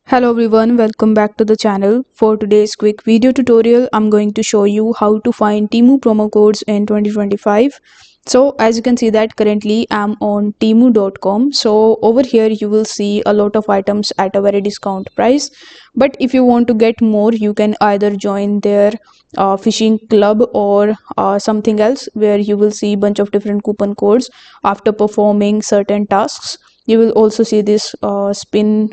Hello everyone, welcome back to the channel. For today's quick video tutorial, I'm going to show you how to find Temu promo codes in 2025. So as you can see that currently I'm on temu.com. So over here you will see a lot of items at a very discount price. But if you want to get more, you can either join their phishing club or something else where you will see a bunch of different coupon codes after performing certain tasks. You will also see this spin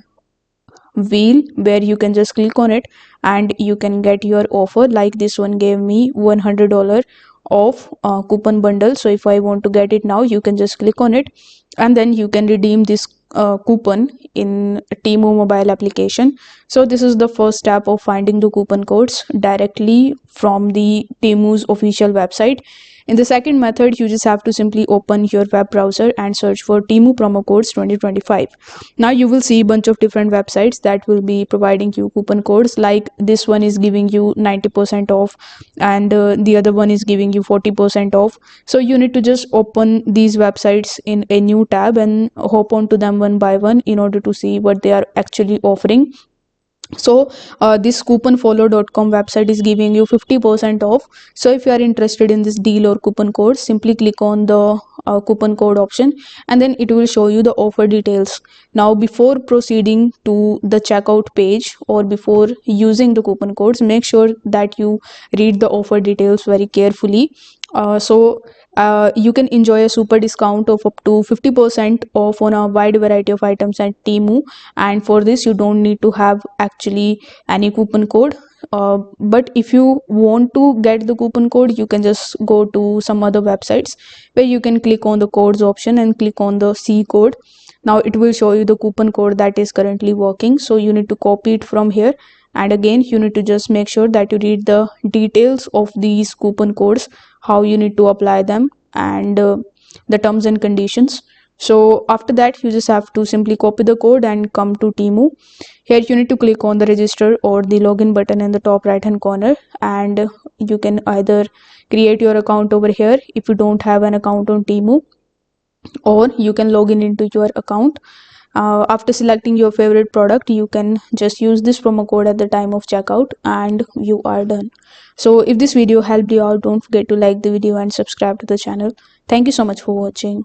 wheel where you can just click on it and you can get your offer. Like this one gave me $100 off coupon bundle. So if I want to get it now, you can just click on it and then you can redeem this coupon in Temu mobile application. So this is the first step of finding the coupon codes directly from the Temu's official website. In the second method, you just have to simply open your web browser and search for Temu promo codes 2025. Now you will see a bunch of different websites that will be providing you coupon codes. Like this one is giving you 90% off and the other one is giving you 40% off. So you need to just open these websites in a new tab and hop onto them one by one in order to see what they are actually offering. So this couponfollow.com website is giving you 50% off. So if you are interested in this deal or coupon code, simply click on the coupon code option and then it will show you the offer details. Now before proceeding to the checkout page or before using the coupon codes, make sure that you read the offer details very carefully. You can enjoy a super discount of up to 50% off on a wide variety of items at Temu, and for this you don't need to have actually any coupon code. But if you want to get the coupon code, you can just go to some other websites where you can click on the codes option and click on the C code. Now it will show you the coupon code that is currently working, so you need to copy it from here, and again you need to just make sure that you read the details of these coupon codes, how you need to apply them, and the terms and conditions. So after that you just have to simply copy the code and come to Temu. Here you need to click on the register or the login button in the top right hand corner, and you can either create your account over here if you don't have an account on Temu, or you can log in into your account. After selecting your favorite product, you can just use this promo code at the time of checkout and you are done. So if this video helped you out, don't forget to like the video and subscribe to the channel. Thank you so much for watching.